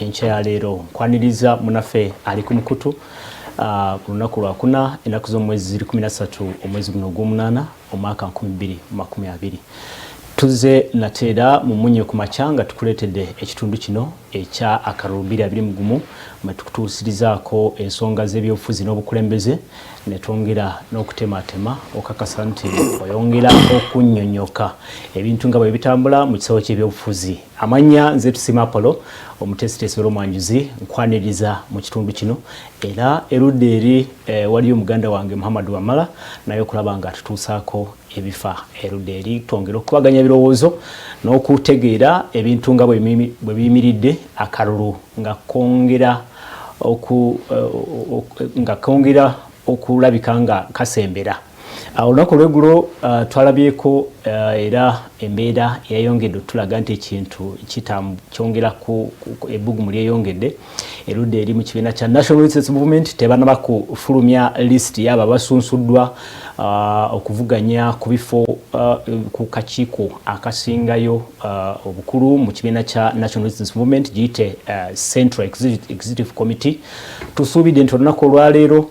encha ya leero nkwaniriza munafe ali ku mukutu ku lunaku lwakuna ennaku z'omwezi 13 omwezi guno ogw'omunaana omwaka 2020 tuze nateera mu munye ku machanga tukuletedde ekitundu kino ekya akalulu 2021 matukutuusirizaako ensonga z'ebyobufuzi n'obukulembeze netwongera n'okutematema okakasa nti oyongera okunnyonnyoka ebintu nga bwe bitambula mu kisawo ky'ebyobufuzi. Amanya nze Tusima Apollo omutesitesi olw'omwanjuzi nkwaniriza mu kitundu kino era erudde eri waliyo muganda wange Muhammad Wamala naye okulaba nga atutuusaako ebifa erudde eri twongera okubaganya ebirowoozo n'okutegeera ebintu nga bwe biyimiridde akalulu nga kongera okulabika nga kasembera. Olunaku lw'eggulo twalabyeko era embeera yayongedde tulaga nti ekintu kyongera ku ebbugumu lyeyongedde erudde eri mu kibiina kya National Resistance Movement tebanaba kufulumya list y'abo abasunsuddwa okuvuganya ku bifo ku kakiiko akasingayo obukulu mu kibiina kya National Resistance Movement giyite Central Executive Committee. Tusuubidde nti olunaku olwaleero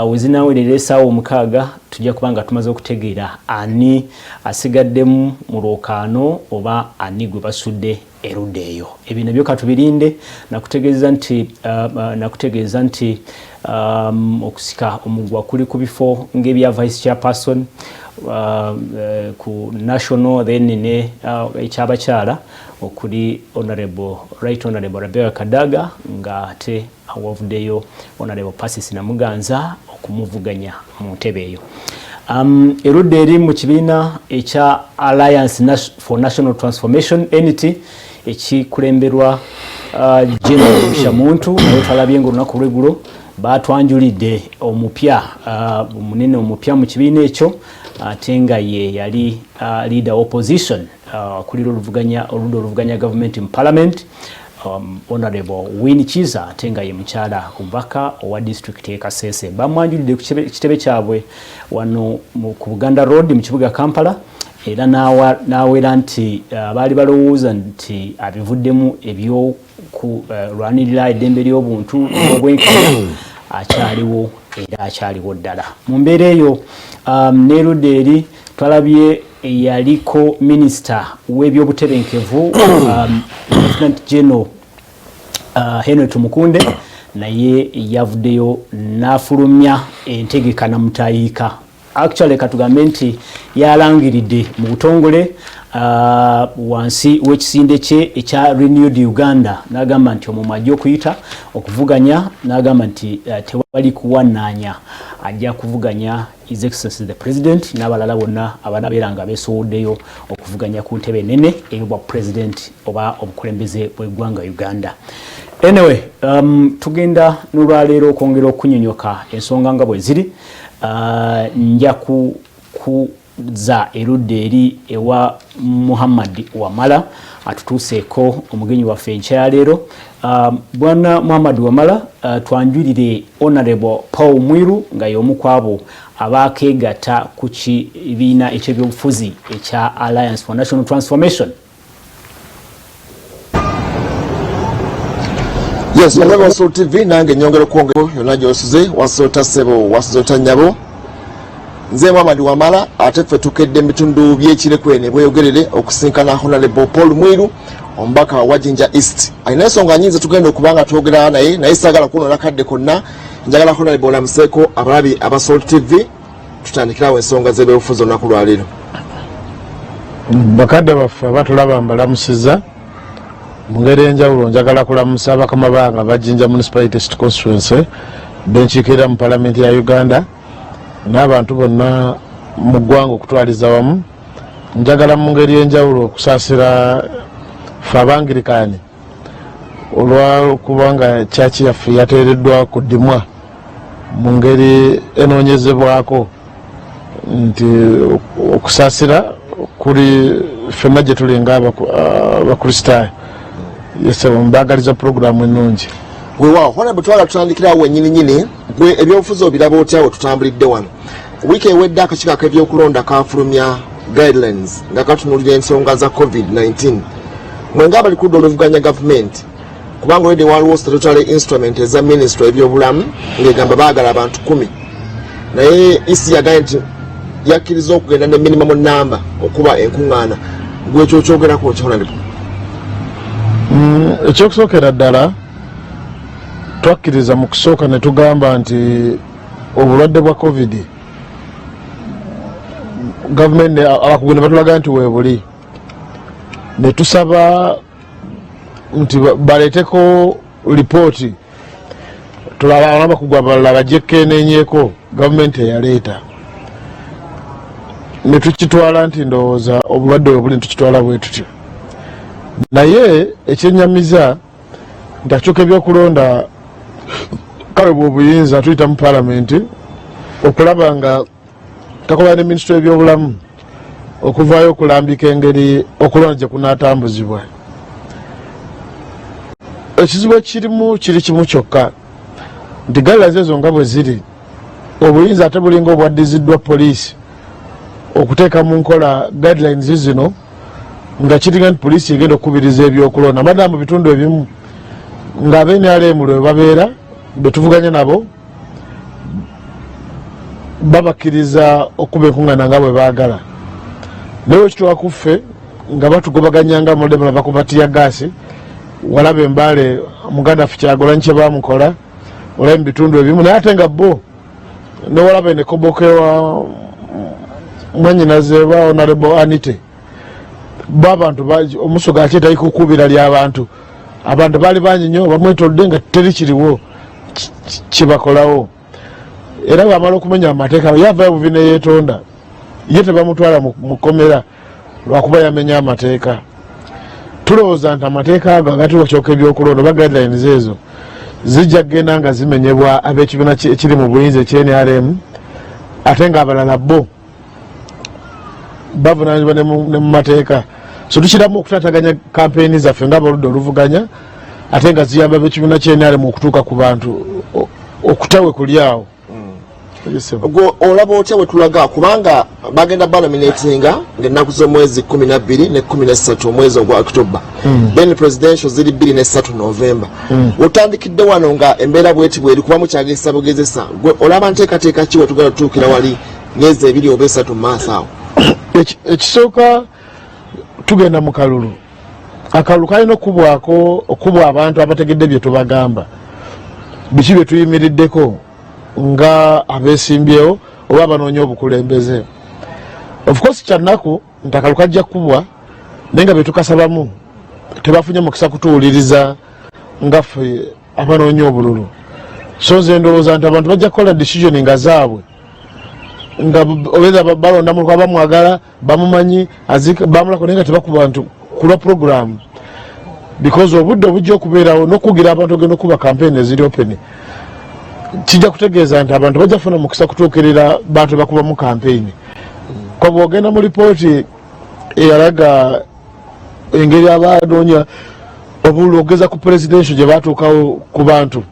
wezinawerera essaawa 6 tujja kubanga tumaze okutegeera ani asigaddemu mu lwokaano oba ani gwe basudde erudde eyo. Ebyo nabyo katubirinde nakutegeeza nti okusika omugwa kuli ku bifo ng'ebya vice chairperson ku national then ne ekyabakyala okuli right honorable Rebecca Kadaga nga ate awavuddeyo honorable Pasis Namuganza okumuvuganya mu ntebe eyo. Erudde eri mu kibiina ekya Alliance for National Transformation NT ekikulemberwa General Mushamuntu naye twalabye ng'olunaku lw'eggulo batwanjulidde omupya omunene omupya mu kibiina ekyo ate nga ye yali leader opposition kulira oluvuganya government in parliament honorable Winnie Chiza ate nga ye mukyala omubaka owa district e Kasese. Bamwanjulidde ku kitebe kyabwe wano ku Buganda Road mu kibuga Kampala era n'awera nti baali balowooza nti abivuddemu ebyo kulwanirira eddembe ly'obuntu n'obwenkanya akyaliwo era akyaliwo ddala. Mu mbeera eyo n'erudde eri twalabye yaliko minisita w'ebyobutebenkevu Lieutenant General Henry Tumukunde naye yavuddeyo n'afulumya entegeka na mutayiika. Actually katugambe nti yalangiridde mu butongole wansi w'ekisinde kye ekya Renewed Uganda n'agamba nti omwo ajja okuyita okuvuganya n'agamba nti tewali kuwanaanya ajja kuvuganya His Excellency the President n'abalala bonna abanabeera nga beesowoddeyo okuvuganya ku ntebe nene ey'obwa President oba obukulembeze bw'eggwanga Uganda. Anyway, tugenda n'olwaleero okwongera okunnyonnyoka ensonga nga bwe ziri. Nja kuza erudde eri ewa Muhammad Wamala atutuuseeko omugenyi waffe enkya ya leero. Bwana Muhammad Wamala twanjulire Honorable Paul Mwiru nga y'omu ku abo abaakeegatta ku kibiina eky'ebyobufuzi ekya Alliance for National Transformation. Yes, Yalaba Soul TV nange nyongera kwongera yonna gy'osuze wasota ssebo wasota nnyabo. Nze Muhammad Wamala ate ffe tukedde ebitundu by'Ekirekwene bweyogerere okusinkana Honorable Paul Mwiru omubaka wa Jinja East. Alina ensonga nnyingi tugenda okubanga twogera naye saagala kunoona kadde konna njagala Honorable olamuseeko abalabi aba Soul TV tutandikirawo ensonga z'ebyobufuzi olunaku lwaleero. Bakadde baffe abatulaba mbalamusiza mu ngeri enjawulo njagala kulamusa abakama bange aba Jinja Municipality Constituency benkiikirira mu Parliament ya Uganda n'abantu bonna mu ggwanga okutwaliza wamu. Njagala mu ngeri enjawulo okusaasira ffe Abangirikaani olw'okubanga kyaki yaffe yateereddwa ku ddimwa mu ngeri enoonyezebwako nti okusaasira kuli ffenna gye tuli nga abakristaayo. Yesebo mbagaliza programu ennungi. Weewaawo Honorable twala tutandikirawo wennyini gwe ebyobufuzi obiraba otya we tutambulidde wano. Wiiki ewedde akakiiko ak'ebyokulonda kafulumya guidelines nga katunuulira ensonga za COVID-19. Mwe ng'abali ku ludda oluvuganya gavumenti kubanga already waliwo statutory instrument eza ministry ebyobulamu ng'egamba baagala abantu 10 naye isi yagaye nti yakkiriza okugenda ne minimum number okuba enkuŋŋaana gwekyo kyogerako kyonalipo. Ekyokusookera ddala twakkiriza mu kusooka ne tugamba nti obulwadde bwa covid gavumenti abakugenda batulaga nti weebuli ne tusaba nti baleeteko lipooti tulaba n'abakugu abalala bajekkeneenyeeko gavumenti eyaleeta ne tukitwala nti ndowooza obulwadde weebuli netukitwala bwe tutyo naye ekyennyamiza nti akikyuka ebyokulonda kale bw'obuyinza tuyita mu paalamenti okulaba nga takola ne minisitule y'ebyobulamu okuvaayo okulambika engeri okulonda gye kunaatambuzibwa. Ekizibu ekirimu kiri kimu kyokka nti guidelines ezo nga bwe ziri obuyinza ate bulinga obwaddiziddwa poliisi okuteeka mu nkola guidelines zino nga kiringa nti poliisi egenda okukubiriza ebyokulonda madala mu bitundu ebimu nga NRM lwe babeera betuvuganya nabo babakkiriza okuba enkuŋŋaana nga bwe baagala naye wekituuka ku ffe nga batugobaganyanga mulema bakubatiya gaasi walaba embaale muganda ffe Kyagulanyi kye bamukola olaba mu bitundu ebimu naye ate nga bo newalaba enekobokewa mwanyinaze ba Honorable Anite babantu omusoga akyetali kukubira ly'abantu abantu baali bangi nnyo bamwetolodde nga teri kiriwo kibakolawo era bamala okumenya amateeka yavaayo buvi ne yeetonda ye tebamutwala mu kkomera lwakuba yamenya amateeka. Tulowooza nti amateeka ago agati okyoka ebyokulonda oba guidelines ezo zijja kgenda nga zimenyebwa ab'ekibiina ekiri mu buyinza ekya-NRM ate ng'abalala bo bavunaanyizibwa ne mu mateeka. So tukiramu okutaataganya kampeyini zaffe ng'abaludde oluvuganya ate nga ziyamba ab'ekibiina kya-NRM okutuuka ku bantu okutawe kulyawo. Olaba otya we tulaga kubanga bagenda banominatinga ng'ennaku z'omwezi 12 ne 13 omwezi ogwa October then presidential ziri 2 ne 3 November otandikidde wano nga embeera bweti bweri kuba mukyagezesa bugezesa gwe olaba nteekateeka ki we tugenda tutuukira wali myezi 2 oba 3 mu maaso awo. Ekisooka tugenda mu kalulu akalulu kalina okubwa abantu abategedde bye tubagamba biki bye tuyimiriddeko nga abesimbyewo oba abanoonya obukulembeze. Of course kyannaku nti akalulu kajja kubwa naye nga betukasabamu tebafunye mukisa kutuwuliriza nga ffe abanoonya obululu. So nze ndowooza nti abantu bajja kukola decision nga zaabwe nga obeza balonda muntu abamwagala bamumanyi bamulako naye nga tebakuba bantu kulwa program because obudde obujja okubeerawo n'okugira abantu ogenda okuba campaign eziri open kijja kutegeeza nti abantu bajja kufuna mukisa kutuukirira bantu bakuba mu campaign. Kwa bw'ogenda mu lipooti eyalaga engeri abanoonya obululu okugeza ku presidential gye batuukawo ku bantu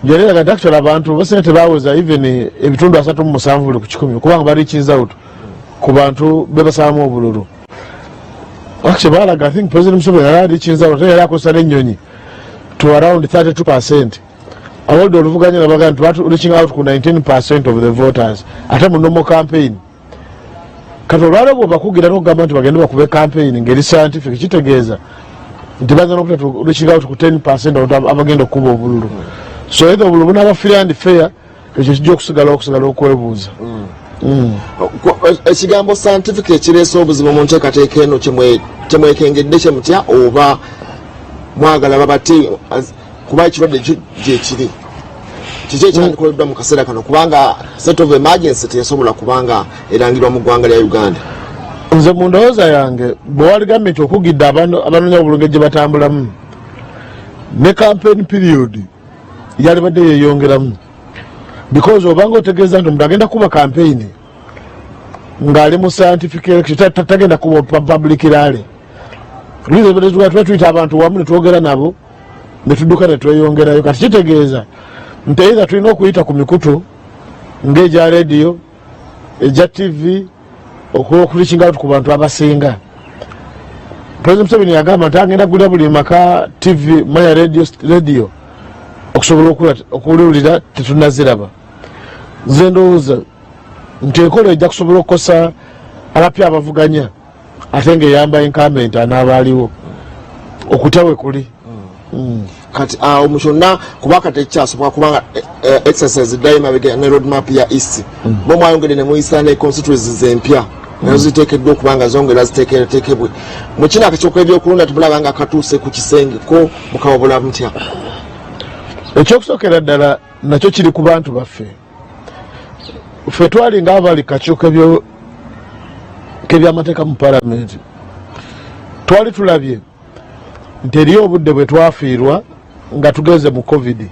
gyereraga nti actually abantu basinga tebaweza even ebitundu 37 buli ku 100 kubanga bali out ku bantu bebasabamu obululu. Actually balaga I think President Museveni yali out yali akozesa n'ennyonyi to around 32%. Awolde oluvuganya nabaga nti batu reaching out ku 19% of the voters ate mu normal campaign. Kati olwala bwe bakugira n'okugamba nti bagenda bakube campaign ngeri scientific kitegeeza nti baza n'okuta reaching out ku 10% abagenda okuba obululu. So either obululu bunaaba free and fair ekyo kijja okusigala okwebuuza. Ekigambo scientific ekireese obuzibu mu nteekateeka eno kyemwekengedde kye mutya oba mwagala babati kuba ekirwadde gye kiri kiki ekyandikoleddwa mu kaseera kano kubanga state of emergency teyasobola kubanga erangirwa mu ggwanga lya Uganda. Nze mu ndowooza yange bwe wali gavumenti okugidde abanoonya obulungi gye batambulamu ne campaign period yalibadde yeeyongeramu because obanga otegeeza nti omuntu agenda kuba campaign ng'ali mu scientific election tagenda kuba public rally tuba tuyita abantu wamu ne twogera nabo ne tudduka ne tweyongerayo kati kitegeeza nti either tulina okuyita ku mikutu ng'egya radio egya TV okulikinga out ku bantu abasinga President Museveni yagamba nti agenda kugula buli maka TV maya radio okusobola okuwulira tetunnaziraba. Nze ndowooza nti enkola ejja kusobola okukosa abapya abavuganya ate ng'eyamba incumbent anaabaliwo okutya we kuli. Kati mu kyonna kubanga tekyasoboka kubanga exercise daima ne road map ya east bo mwayongedde ne muyisa ne constituencies empya nazo ziteekeddwa okubanga zongera ziteekebwe mu kino akasooka ebyokulonda tubulaba nga katuuse ku kisenge ko mukawabula mutya. Ekyokusookera ddala nakyo kiri ku bantu baffe. Ffe twali ng'abali kakiiko k'ebyamateeka mu palamenti twali tulabye nti eriyo obudde bwe twafiirwa nga tugeze mu covid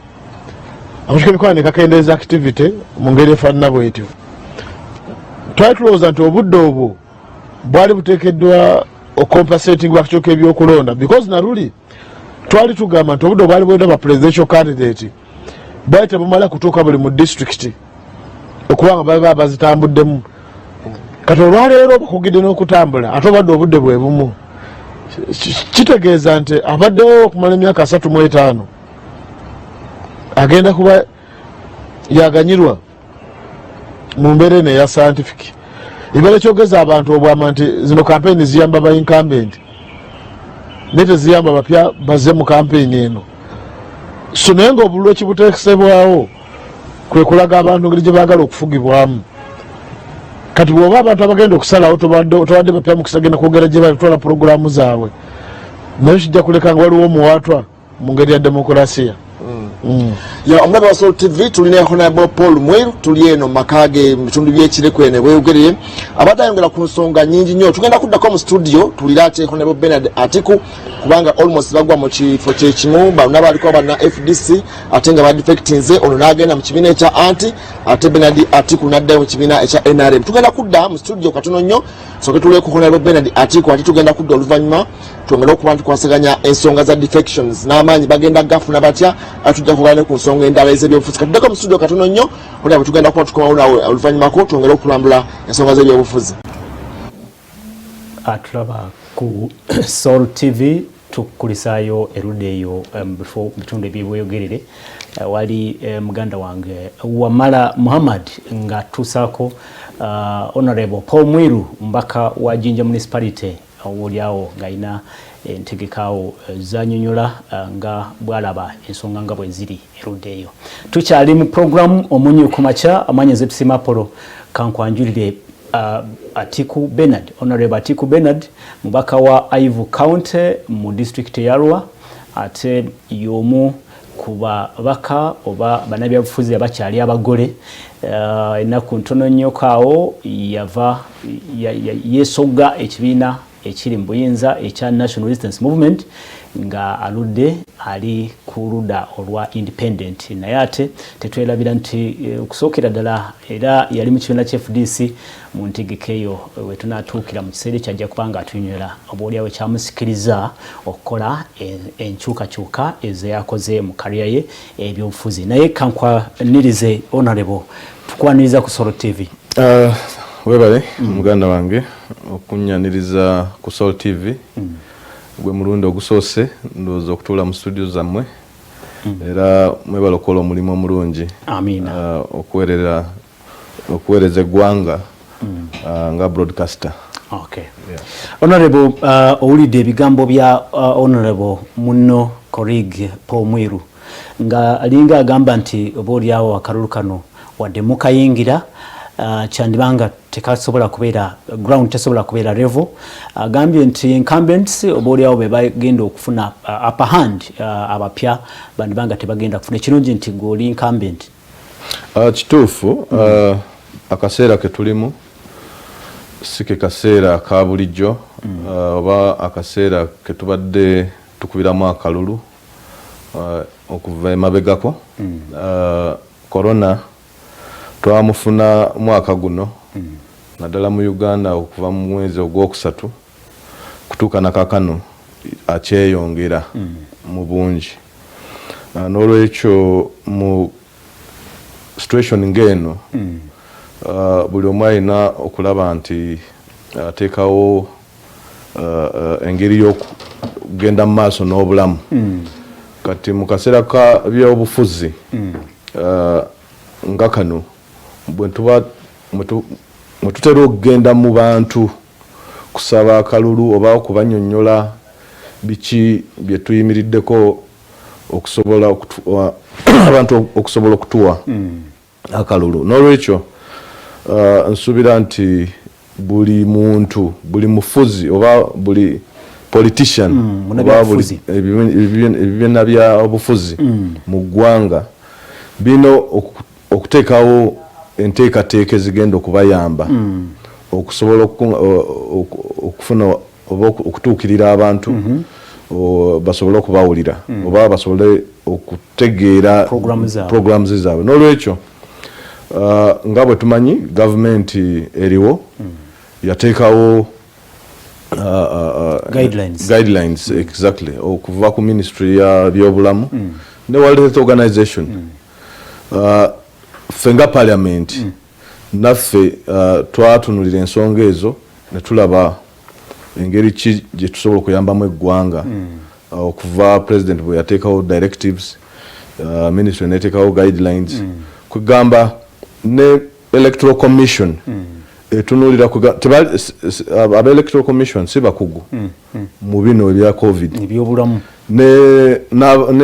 akakiiko ebikola ne kakendeeza activity mu ngeri efaanana bwetyo. Twali tulowooza nti obudde obwo bwali buteekeddwa okompasating akakiiko ebyokulonda because naruli twali tugamba nti obudde bwali bwenda ba presidential candidate bwali tebumala kutuuka buli mu district okubanga baba bazitambuddemu. Kati olwaleero bakugidde n'okutambula ate obadde obudde bwe bumu kitegeeza nti abaddewo okumala emyaka 35 agenda kuba yaganyirwa mu mbeera eno eya scientific. Ebeera ekyogeza abantu obwama nti zino kampeyini ziyamba ba incumbent naye teziyamba bapya bazze mu kampeyini eno. So naye ng'obululu ekibuteekesebwawo kwe kulaga abantu ngeri gye baagala okufugibwamu. Kati bw'oba abantu abagenda okusalawo tobadde bapya mu kisagenda kwogera gye batwala puroguramu zaabwe naye kijja kuleka nga waliwo omuwaatwa mu ngeri ya demokulasiya. Omulabe wa Soul TV tulina Honorable Paul Mwiru tuli eno makage mu bitundu by'Ekireko ene bweyogereye abadde ayongera ku nsonga nnyingi nnyo. Tugenda kuddako mu studio tulira ate Honorable Bernard Atiku kubanga almost bagwa mu kifo kyekimu bonna baliko banna FDC ate nga badefectinze ono n'agenda mu kibiina ekya anti ate Bernard Atiku n'addayo mu kibiina ekya NRM. Tugenda kudda mu studio katono nnyo soke tuleeko Honorable Bernard Atiku ate tugenda kudda oluvannyuma twongera okuba tukwasaganya ensonga za defections n'amaanyi bagenda gafuna batya atujja kugaana ku nsonga endala ez'ebyobufuzi. Katuddako mu studio katono nnyo olaba tugenda kuba tukomawo nawe oluvannyumako twongera okulambula ensonga z'ebyobufuzi. Atulaba ku Soul TV tukulisaayo erudde eyo bitundu ebyebweyogerere wali muganda wange Wamala Muhammad nga tusaako Honorable Paul Mwiru mbaka wa Jinja Municipality awolyawo ng'alina entegekaawo zanyonyola nga bwalaba ensonga nga bwe ziri erudde eyo. Tukyali mu programu Omunyu ku makya amanya zetusima Apollo kankwanjulire Atiku Bernard, Honorable Atiku Bernard mubaka wa Ivu County mu district ya Arua ate yomu kuba baka oba banabyabufuzi abakyali abagole ennaku ntono nnyo kaawo yava yesoga ekibiina ekiri mu buyinza ekya National Resistance Movement nga aludde ali ku ludda olwa independent naye ate tetwerabira nti okusookera ddala era yali mu kibiina kya FDC mu ntegeka eyo we tunaatuukira mu kiseera kyajja kubanga atunyonyola obaolyawo kyamusikiriza okukola enkyukakyuka ezeyakoze mu kariya ye ebyobufuzi. Naye kankwanirize Honorable tukwaniriza ku Soul TV. Webale muganda wange okunyaniriza ku Soul TV gwe mulundi ogusoose ndowooza okutuula mu studio zammwe era mwebala okukola omulimu omulungi. Amina. Okuweereza eggwanga nga broadcaster. Okay. Yeah. Honorable owulidde ebigambo bya Honorable munno colleague Paul Mwiru nga alinga agamba nti obaolyawo akalulu kano wadde mukayingira kyandibanga tekasobola kubeera ground tesobola kubeera level. Agambye nti incumbents obaolyawo be bagenda okufuna upper hand abapya bandibanga tebagenda kufuna ekirungi nti goli incumbent. Kituufu akaseera ke tulimu si ke kaseera ka bulijjo oba akaseera ke tubadde tukubiramu akalulu okuva emabegako. Corona twamufuna mwaka guno naddala mu Uganda okuva mu mwezi ogwokusatu kutuuka nakakano akyeyongera mu bungi. N'olwekyo mu situation ng'eno buli omu alina okulaba nti ateekawo engeri y'okugenda mu maaso n'obulamu kati mu kaseera ka byobufuzi nga kano mwe tutera okugenda mu bantu kusaba akalulu oba okubanyonnyola biki bye tuyimiriddeko okusobola abantu okusobola okutuwa akalulu n'olwekyo nsuubira nti buli muntu buli mufuzi oba buli politician oba buli ebibiina bya obufuzi mu ggwanga bino okuteekawo enteekateeka ezigenda okubayamba okusobola okufuna oba okutuukirira abantu basobole okubawulira oba basobole okutegeera programs zaabwe n'olwekyo nga bwe tumanyi gavumenti eriwo yateekawo guidelines exactly okuva ku ministry ya byobulamu ne World Health Organization ffe nga parliament naffe twatunulira ensonga ezo ne tulaba engeri ki gye tusobola okuyambamu eggwanga okuva president bwe yateekawo directives ministry neteekawo guidelines kugamba ne electoral commission etunulira aba electoral commission si bakugu mu bino ebya covid ebyobulamu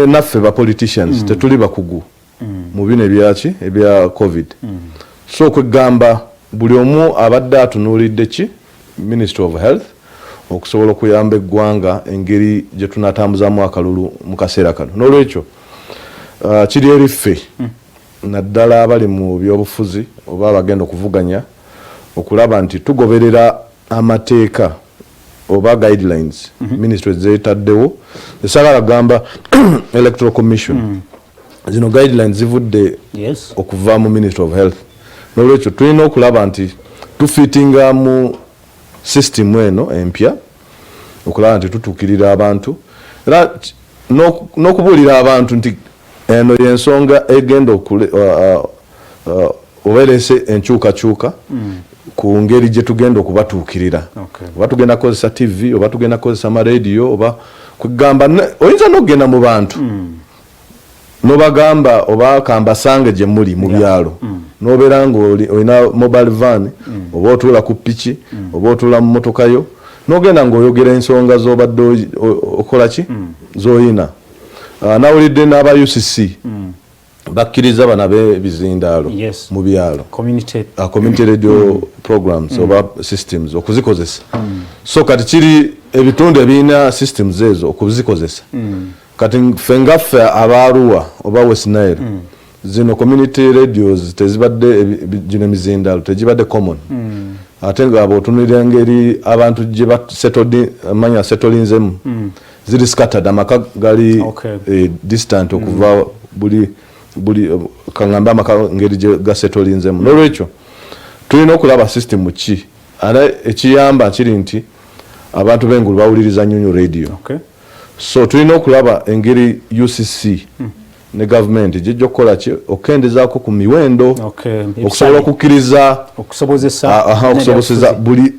naffe ba politicians tetuli bakugu mu bino ebyaki ebya covid so kwegamba buli omu abadde atunulidde ki Ministry of Health okusobola okuyamba eggwanga engeri gye tunatambuzaamu akalulu mu kaseera kano n'olwekyo kiri eri ffe naddala abali mu byobufuzi oba abagenda okuvuganya okulaba nti tugoberera amateeka oba guidelines ministry zeetaddewo esagala gamba electoral commission zino guidelines zivudde okuva mu Ministry of Health n'olwekyo tulina okulaba nti tufitinga mu system eno empya okulaba nti tutuukirira abantu era n'okubuulira abantu nti eno y'ensonga egenda obeerese enkyukakyuka ku ngeri gye tugenda okubatuukirira oba tugenda kukozesa TV oba tugenda kukozesa amaradio oba kugamba oyinza n'okugenda mu bantu n'obagamba oba kambasange gye muli mu byalo n'obeera ng'olina mobile van oba otuula ku piki oba otuula mu motoka yo n'ogenda ng'oyogera ensonga z'obadde okola ki z'oyina nawulidde n'aba UCC bakkiriza bana b'ebizindaalo mu byalo community radio programs oba systems okuzikozesa so kati kiri ebitundu ebirina systems ezo okuzikozesa kati ffe ngaffe abaaruwa oba West Nile zino community radios tezibadde gino emizindaalo tegibadde common ate nga bw'otunulira engeri abantu gye manya settlingzemu ziri scattered amaka gali distant okuva buli kaŋŋambe amaka ngeri gye gasettlingzemu n'olwekyo tulina okulaba system ki ate ekiyamba kiri nti abantu b'engulu bawuliriza nnyo radio so tulina okulaba engeri UCC ne gavumenti gyejja okukola ki okukendezaako ku miwendo okusobola okukkiriza okusobozesa buli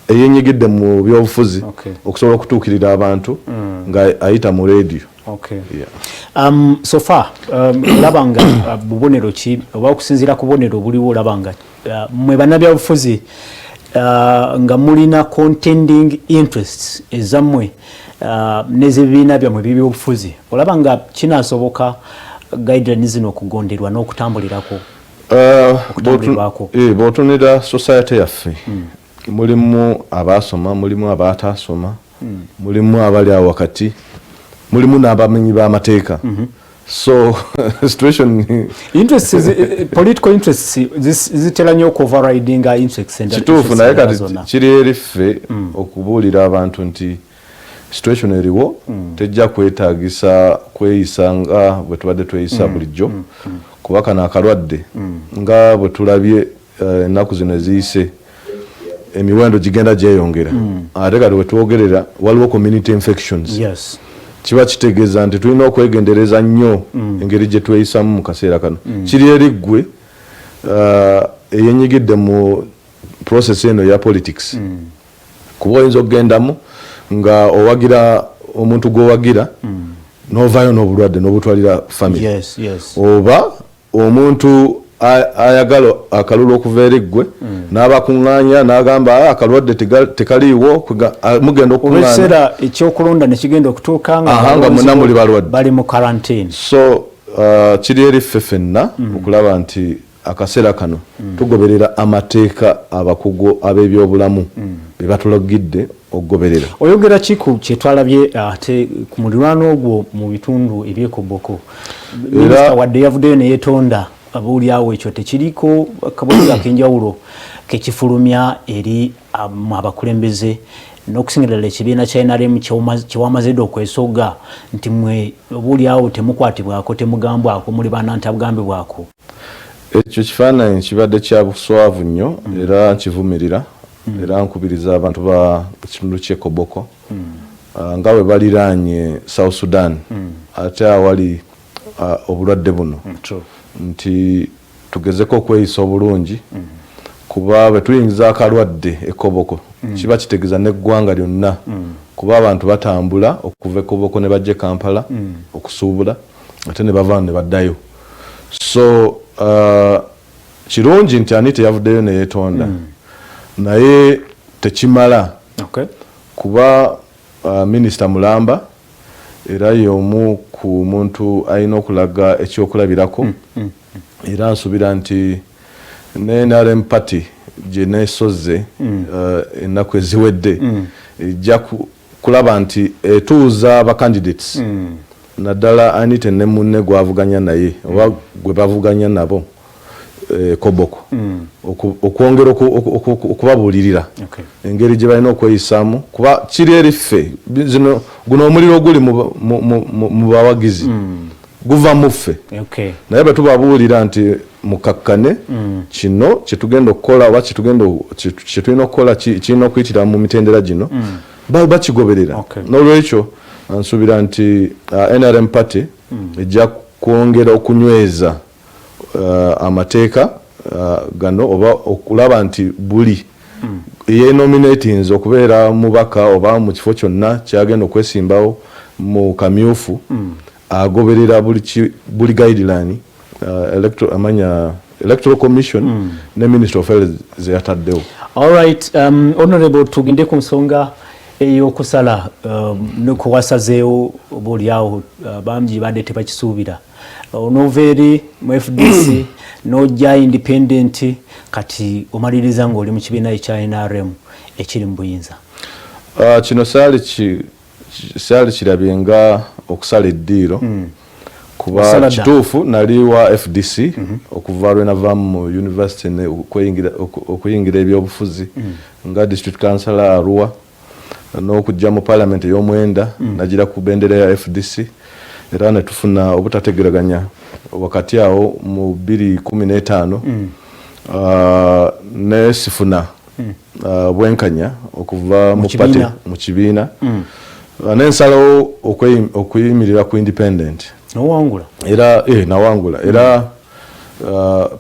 eyenyigidde mu byobufuzi okusobola okutuukirira abantu nga ayita mu radio so far olaba nga bubonero ki oba okusinziira ku bubonero obuliwo olaba nga mwe bannabyabufuzi nga mulina contending interests ezammwe n'ezibiina byammwe by'ebyobufuzi olaba nga kinaasoboka guidelines zino okugonderwa n'okutambulirako bw'otunira society yaffe mulimu abaasoma mulimu abaataasoma mulimu abali awo wakati mulimu n'abamenyi b'amateeka so situation political interests zitera nnyo overriding interests kituufu naye kati kiri eri ffe okubuulira abantu nti situation eriwo tejja kwetaagisa kweyisa nga bwe tubadde tweyisa bulijjo kuba kano akalwadde nga bwe tulabye ennaku zino eziyise emiwendo gigenda gyeyongera ate kati wetwogerera waliwo community infections kiba kitegeeza nti tulina okwegendereza nnyo engeri gye tweyisamu mu kaseera kano kiri eri ggwe eyenyigidde mu process eno ya politics kuba oyinza okugendamu nga owagira omuntu gwowagira novaayo n'obulwadde n'obutwalira family oba omuntu ayagala akalulu okuva eri ggwe n'abakuŋŋaanya n'agamba akalwadde tekaliiwo mugenda okuŋŋaanya ekyokulonda nekigenda okutuuka nga mwenna muli balwadde bali mu quarantine. So kiri eri ffe ffenna okulaba nti akaseera kano tugoberera amateeka abakugu ab'ebyobulamu be batulagidde okugoberera. Oyogera ki ku kyetwalabye ate ku muliraano ogwo mu bitundu ebyekoboko? Minisita wadde yavuddeyo neyeetonda abuulyawo ekyo tekiriko akabonero ak'enjawulo kekifulumya eri abakulembeze n'okusingira ddala ekibiina kya NRM kyewamaze dda okwesoga nti mwe obuulyawo temukwatibwako temugambwako muli banantabugambibwako. Ekyo kifaananyi kibadde kya buswavu nnyo era nkivumirira era nkubiriza abantu ba kitundu ky'e Koboko nga bwe baliraanye South Sudan ate awali obulwadde buno nti tugezeko okweyisa obulungi kuba bwe tuyingiza akalwadde e Koboko kiba kitegeeza n'eggwanga lyonna kuba abantu batambula okuva e Koboko ne bajja e Kampala okusuubula ate ne bavaayo ne baddayo. So kirungi nti ani teyavuddeyo neyeetonda naye tekimala kuba minisita mulamba era y'omu ku muntu alina okulaga ekyokulabirako era nsuubira nti ne NRM party gye neesoze ennaku eziwedde ejja kulaba nti etuuza abacandidates naddala ani tenne munne gwavuganya naye oba gwe bavuganya nabo Koboko okwongera okubabuulirira engeri gye balina okweyisaamu kuba kiri eri ffe guno omuliro oguli mu bawagizi guva mu ffe naye bwe tubabuulira nti mukakkane kino kyetugenda okukola oba kyetulina okukola kirina okuyitira mu mitendera gino bakigoberera. N'olwekyo nsuubira nti NRM party ejja kwongera okunyweza amateeka gano oba okulaba nti buli yenominatinze okubeera mubaka oba mu kifo kyonna kyagenda okwesimbawo mu kamyufu agoberera buli guideline electoral commission ne ministry of health zeyataddewo. Alright, honorable tugende ku nsonga ey'okusala nekuwasazeewo obaolyawo bangi badde tebakisuubira onova eri mu FDC n'ojja independent kati omaliriza ng'oli mu kibiina ekya NRM ekiri mu buyinza. Kino saali kirabye nga okusala eddiiro kuba kituufu nali wa FDC okuva lwe navaamu mu university okuyingira ebyobufuzi nga district councillor Arua n'okujja mu parliament ey'omwenda nagira ku bendera ya FDC era ne tufuna obutategeraganya wakati awo mu 2015 ne sifuna bwenkanya okuva mu party mu kibiina n'ensalawo okuyimirira ku independent nawangula era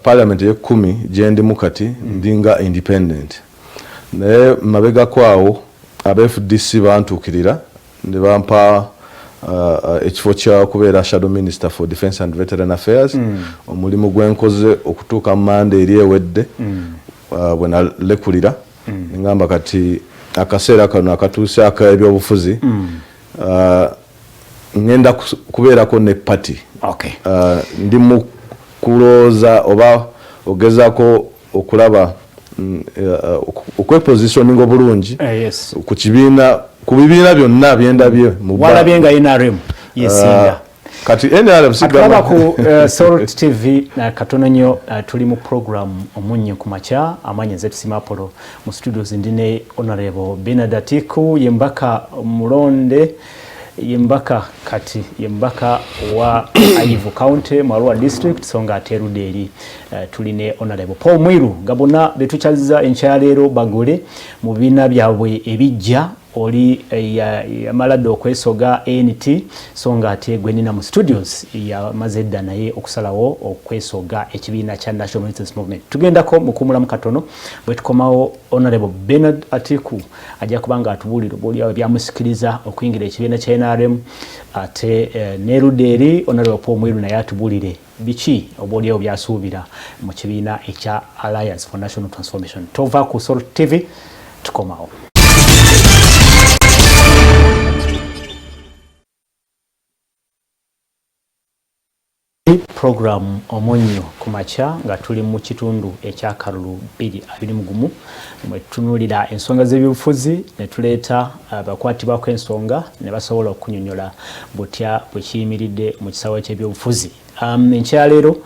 parliament ye-10 gye ndimu kati ndinga independent naye mabega kwawo aba FDC bantuukirira ne bampa ekifo kya kubeera shadow minister for defence and veteran affairs omulimu gwenkoze okutuuka Monday eri ewedde bwe nalekulira ngamba kati akaseera kano akatuuse ak'ebyobufuzi ngenda kubeerako ne party ndi mu kulooza oba ogezaako okulaba okwepositioninga obulungi ku kibiina ku bibiina byonna byendabye walabye nga NRM yesinga kati NRM sigaba ku Salt TV katono nnyo tuli mu program omunye ku makya amanye zetusimapolo mu studios ndine honorable Bernard Atiku yembaka mulonde yembaka kati yembaka wa Ayivu County Marua District songa aterude eri tuline honorable Paul Mwiru gabona betuchaziza enkyalero bagole mu bina byabwe ebijja oli yamalade okwesoga ANT so nga ate gwenina mu studios yamaze dda naye okusalawo okwesoga ekibiina kya National Resistance Movement. Tugendako mukumulamu katono bwe tukomawo Honorable Bernard Atiku ajja kubanga atubuulira obuulyawo byamusikiriza okuyingira ekibiina kya NRM ate neruderi Honorable Paul Mwiru naye atubuulire biki obuulyawo byasuubira mu kibiina ekya Alliance for National Transformation. Tova ku Salt TV tukomawo. Program Omonyo kumacha nga tuli mu kitundu ekya Kalulu 221 mwe tunulira ensonga z'ebyobufuzi ne tuleeta abakwatibwa kw'ensonga ne basobola okunyonyola butya bwekiyimiridde mu kisawo ky'ebyobufuzi. Enkyaleero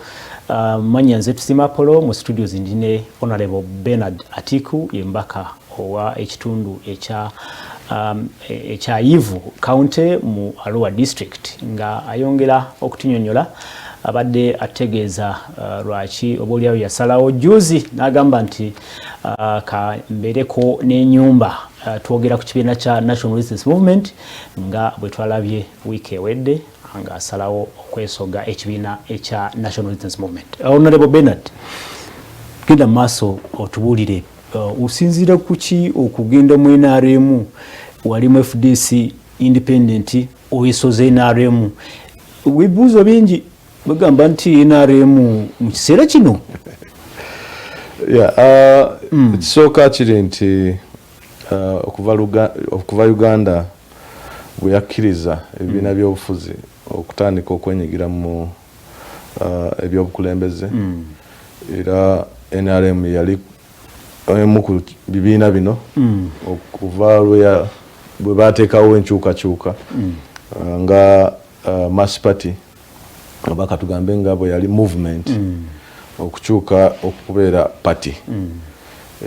manya nze Tusima Apollo mu studios ndine Honorable Bernard Atiku yembaka owa ekitundu ekya Yivu County mu Arua District nga ayongera okutunyonyola abadde ategeeza lwaki obuulyawo yasalawo juzi n'agamba nti ka mbereko n'ennyumba twogera ku kibiina kya National Resistance Movement nga bwe twalabye wiiki ewedde nga asalawo okwesoga ekibiina ekya National Resistance Movement. Honorable Bernard, genda maaso otubuulire usinziira ku ki okugenda mu NRM walimu FDC independent oyisoze NRM webuuzo bingi bagamba nti NRM mu kiseera kino kisooka kiri nti okuva Uganda bwe yakkiriza ebibiina by'obufuzi okutandika okwenyigira mu ebyobukulembeze era NRM yali emu ku bibiina bino okuva bwe bateekawo enkyukakyuka nga Mass Party oba katugambe nga bwe yali movement okukyuka okubeera party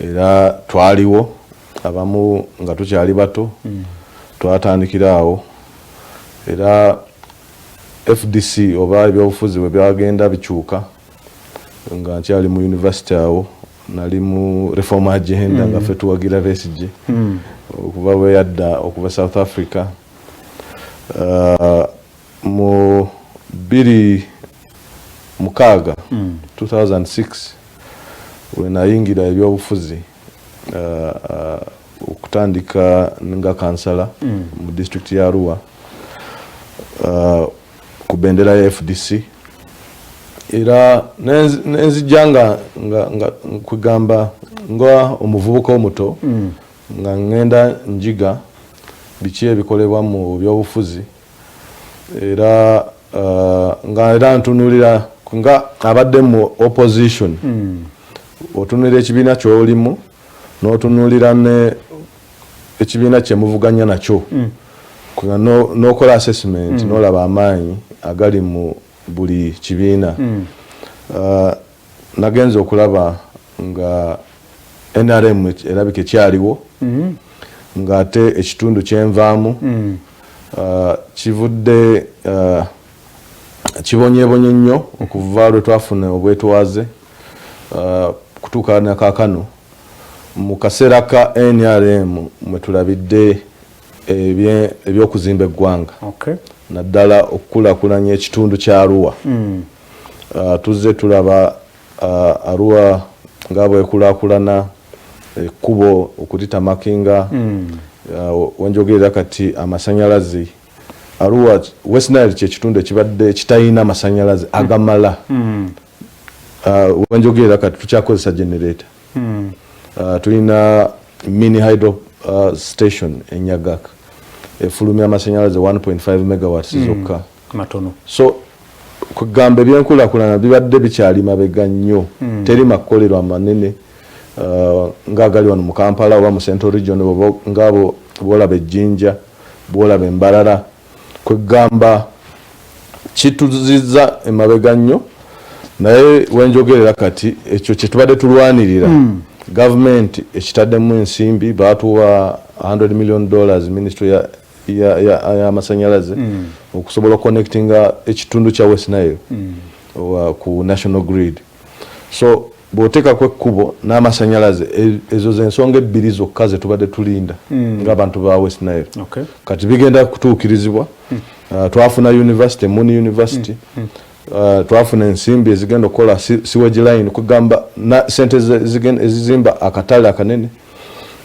era twaliwo abamu nga tukyali bato twatandikira awo era FDC oba ebyobufuzi bwe byagenda bikyuka nga nkyali mu university awo nali mu reform agenda nga ffe tuwagira Besigye okuva bwe yadda okuva South Africa mu 2006 we nayingira ebyobufuzi okutandika nga kansala mu district ya Arua ku bendera ya FDC era nenzijja nga kugamba nga omuvubuka omuto nga ngenda njiga biki ebikolebwa mu byobufuzi era nga ntunulira nga abadde mu opposition otunulira ekibiina ky'olimu n'otunulira ekibiina kyemuvuganya nakyo n'okola assessment n'olaba amaanyi agali mu buli kibiina nagenza okulaba nga NRM erabika ekyaliwo nga ate ekitundu kyenvaamu kivudde kibonyebonye nnyo okuva lwe twafuna obwetwaze kutuuka nakakano mu kaseera ka NRM mwe tulabidde ebyokuzimba eggwanga naddala okukulaakulanya ekitundu kya Arua tuzze tulaba Arua nga bwekulaakulana ekkubo okutitamakinga wenjogerera kati amasanyalaze Arua West Nile kyekitundu ekibadde kitayina amasanyalaze agamala wenjogerera kati tukyakozesa generator tulina mini hydro station enyagaka efulumya amasanyalaze 1.5 megawatts zokka matono so kugamba ebyenkulaakulana bibadde bikyali mabega nnyo teri makolero amanene ngaagali wano mu Kampala oba mu Central Region ngabo bolaba ejjinja bolaba embalala kwegamba kituziza emabega nnyo naye wenjogerera kati ekyo kyetubadde tulwanirira government ekitaddemu ensimbi baatuwa $100 million ministry ya masanyalaze okusobola connectinga ekitundu kya West Nile ku national grid so bw'oteekako ekkubo n'amasanyalaze ezo z'ensonga ebbiri zokka ze tubadde tulinda ng'abantu ba West Nile. Kati bigenda kutuukirizibwa. Twafuna university, Muni University. Twafuna ensimbi ezigenda okukola sewage line kugamba sente ezizimba akatale akanene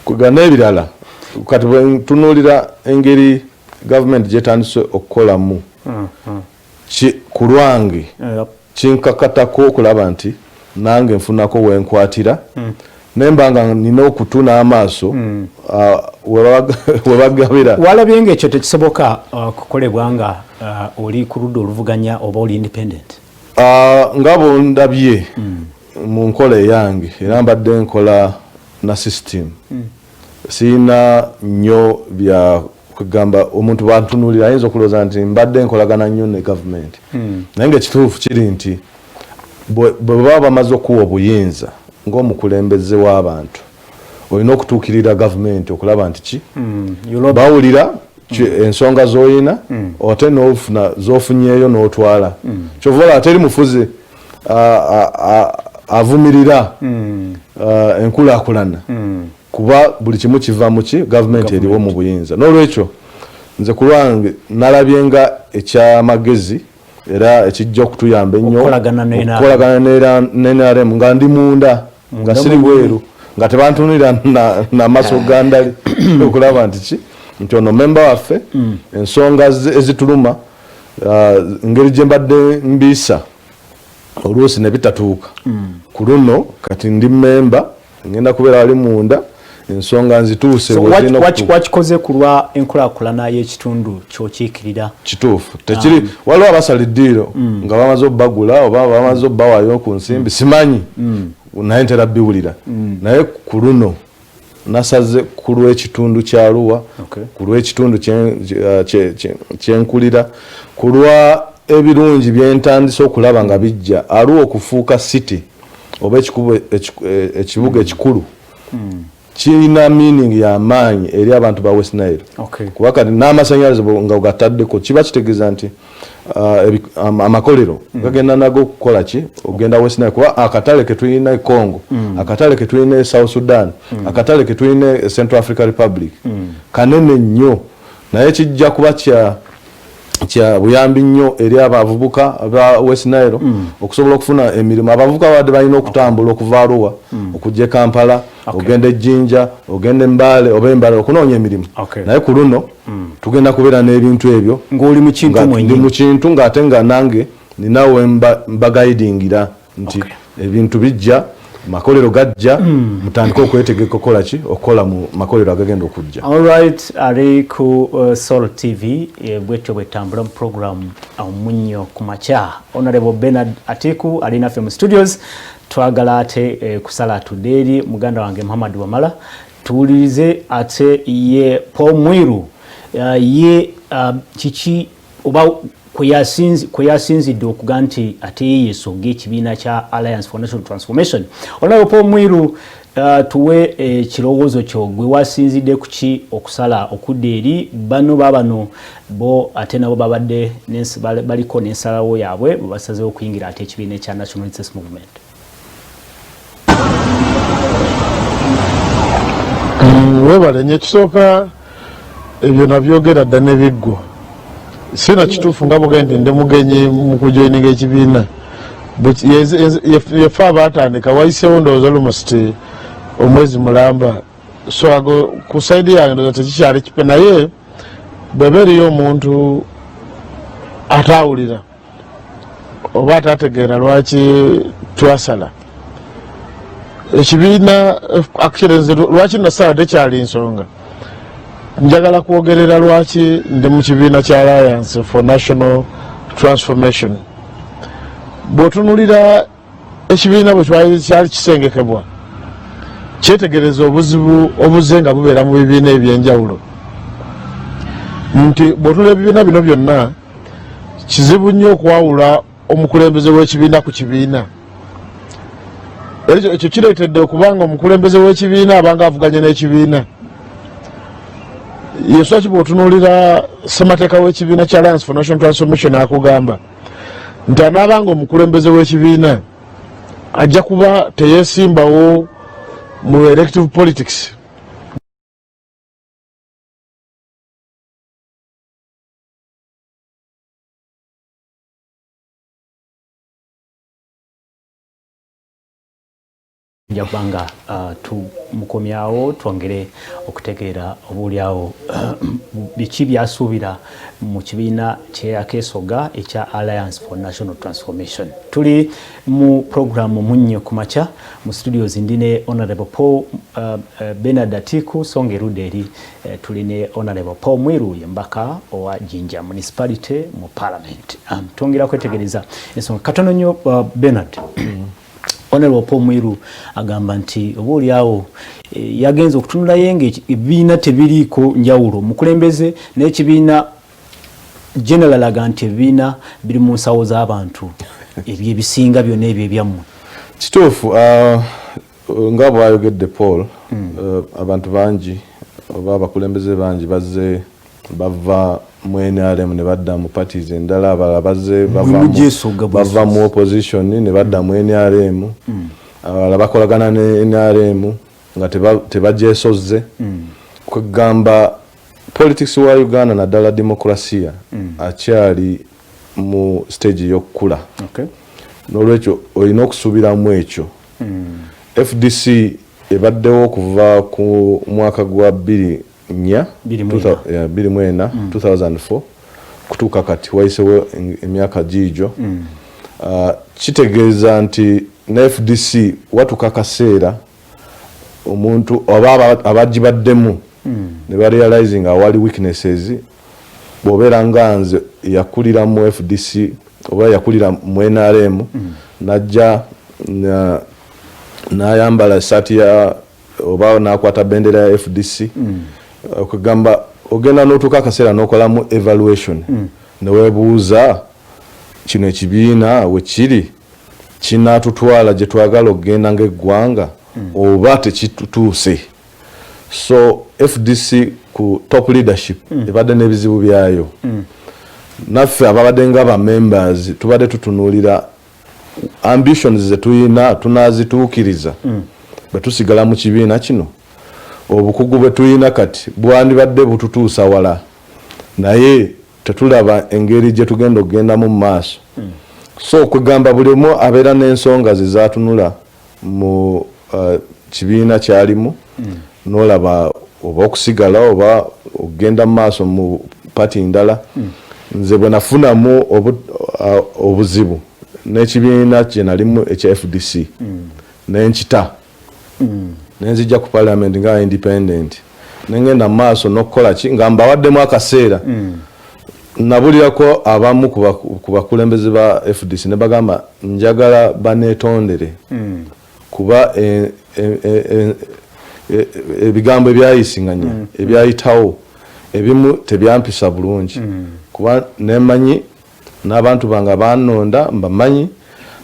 kugana ebirala. Kati bwe tunuulira engeri government gyetandise okukolamu ku lwange kinkakatako okulaba nti nange nfunako wenkwatira nembanga nina okutu n'amaaso webagabira. Walabye ng'ekyo tekisoboka kukolebwa nga oli ku ludda oluvuganya oba oli independent? Nga bondabye mu nkola eyange era mbadde nkola na system siina nnyo bya kugamba omuntu bantunuulira ayinza okulowooza nti mbadde nkolagana nnyo ne government naye ng'ekituufu kiri nti bwe baba bamaze okuwa obuyinza ng'omukulembeze w'abantu olina okutuukirira gavumenti okulaba nti ki bawulira ensonga z'olina ote n'ofuna z'ofunyeeyo n'otwala kyova olaba teri mufuzi avumirira enkulaakulana kuba buli kimu kiva mu ki gavumenti eriwo mu buyinza. N'olwekyo nze ku lwange nalabye nga ekyamagezi era ekijja okutuyamba ennyo okukolagana ne NRM nga ndi munda nga siri bweru nga tebantunulira n'amaaso gandali okulaba nti ki nti ono memba waffe ensonga ezituluma ngeri gye mbadde mbiisa oluusi ne bitatuuka ku luno kati ndi memba ngenda kubeera wali munda ensonga nzituuse. Wakikoze ku lwa enkulaakulana y'ekitundu kyokiikirira? Kituufu tekiri waliwo abasala eddiiro nga bamaze obbagula oba bamaze obbawaayo ku nsimbi simanyi naye ntera biwulira naye ku luno nasaze ku lw'ekitundu kya Arua ku lw'ekitundu kyenkulira ku lwa ebirungi byentandise okulaba nga bijja Arua okufuuka city oba ekibuga ekikulu kirina meaning ya maanyi eri abantu ba West Nile kuba kati n'amasanyalaze nga ogataddeko kiba kitegeeza nti amakolero gagenda nago okukola ki ogenda West Nile kuba akatale ke tulina Congo akatale ke tulina South Sudan akatale ke tulina Central African Republic kanene nnyo naye kijja kuba kya buyambi nnyo eri abavubuka aba West Nile okusobola okufuna emirimu. Abavubuka badde balina okutambula okuva Arua okujja Kampala ogenda Ejjinja ogenda Mbale oba Mbale okunoonya emirimu naye ku luno tugenda kubeera n'ebintu ebyo ng'oli mu kintu mwennyini. Ndi mu kintu ng'ate nga nange ninawe mbagayidingira nti ebintu bijja makolero gajja mutandika okwetegeka okukola ki okukola mu makolero agagenda okujja. Alright, ali ku Soul TV bwetyo bwetambula mu program Omunnyo ku makya. Honorable Bernard Atiku ali naffe mu studios. Twagala ate kusala tuderi muganda wange Muhammad Wamala tuwulirize ate ye Paul Mwiru ye kiki oba kweyasinzidde okuga nti ate yeesogga ekibiina kya Alliance for National Transformation. Olaba Paul Mwiru tuwe ekirowoozo kyo gwe wasinzidde ku ki okusala okudda eri bano babano bo ate nabo babadde baliko n'ensalawo yaabwe bwe basazeewo okuyingira ate ekibiina ekya National Resistance Movement. Webale nyekisooka ebyo nabyogera dda n'ebiggwa sina kituufu nga bugende ndi mugenyi mu kujoininga ekibiina yefe abaatandika wayiseewo ndowooza almost omwezi mulamba so ago ku saidi yange ndowooza tekikyali kipe naye bw'eba eriyo omuntu ataawulira oba ataategeera lwaki twasala ekibiina akirenze lwaki nasala tekyali nsonga njagala kwogerera lwaki ndi mu kibiina kya Alliance for National Transformation. Bw'otunulira ekibiina bwe kyali kisengekebwa kyetegereza obuzibu obuze nga bubeera mu bibiina ebyenjawulo nti bw'otunulira ebibiina bino byonna kizibu nnyo okwawula omukulembeze w'ekibiina ku kibiina. Ekyo kireetedde okubanga omukulembeze w'ekibiina abanga avuganye n'ekibiina. Yesu bw'otunuulira ssemateeka w'ekibiina kya Alliance for National Transformation akugamba nti anaabanga omukulembeze w'ekibiina ajja kuba teyesimbawo mu elective politics. Jabanga tumukomyawo twongere okutegeera obuulyawo biki byasuubira mu kibiina kyeyakeesoga ekya Alliance for National Transformation. Tuli mu programu munnyo ku makya mu studios ndine Honorable Paul Bernard Atiku songa erudde eri tuli ne Honorable Paul Mwiru mbaka owa Jinja Municipality mu Parliament. Twongera kwetegereza ensonga katono nnyo Bernard. Honorable Paul Mwiru agamba nti obuulyawo yagenza okutunula yenge ebibiina tebiriiko njawulo mukulembeze n'ekibiina general aga nti ebibiina biri mu nsawo z'abantu ebyebisinga byonna ebyo ebyammwe. Kituufu nga bw'ayogedde Paul abantu bangi oba abakulembeze bangi bazze bava mu NRM ne badda mu parties endala, abalala bazze bava mu opposition ne badda mu NRM, abalala bakolagana ne NRM nga tebagyesoze. Kwegamba politics wa Uganda naddala demokrasia akyali mu stage y'okukula. N'olwekyo olina okusuubiramu ekyo. FDC ebaddewo okuva ku mwaka gwa 2004 kutuuka kati wayisewo emyaka giijo. Kitegeeza nti ne FDC watuuka akaseera omuntu oba abagibaddemu ne barealizing awali weaknesses, bw'obeera nga nze yakulira mu FDC oba yakulira mu NRM najja n'ayambala esaati ya oba n'akwata bendera ya FDC. Okugamba ogenda n'otuuka akaseera n'okolamu evaluation ne weebuuza kino ekibiina we kiri kinaatutwala gye twagala okugenda ng'eggwanga oba tekitutuuse. So FDC ku top leadership ebadde n'ebizibu byayo. Naffe ababadde nga ba members tubadde tutunuulira ambitions ze tuyina tunaazituukiriza bwe tusigala mu kibiina kino. Obukugu bwe tuyina kati bwandibadde bututuusa wala naye tetulaba engeri gye tugenda okugendamu mu maaso. So okugamba buli omu abeera n'ensonga ze zaatunula mu kibiina kyalimu n'olaba oba okusigala oba okugenda mu maaso mu pati ndala. Nze bwe nafunamu obuzibu n'ekibiina kye nalimu ekya FDC n'enkita nenzijja ku parliament nga independent nengenda mu maaso n'okukola ki nga mbawaddemu akaseera. Nabulirako abamu ku bakulembeze ba FDC ne bagamba njagala baneetondere kuba ebigambo ebyayisinganya ebyayitawo ebimu tebyampisa bulungi kuba nemanyi n'abantu bange banonda mbamanyi,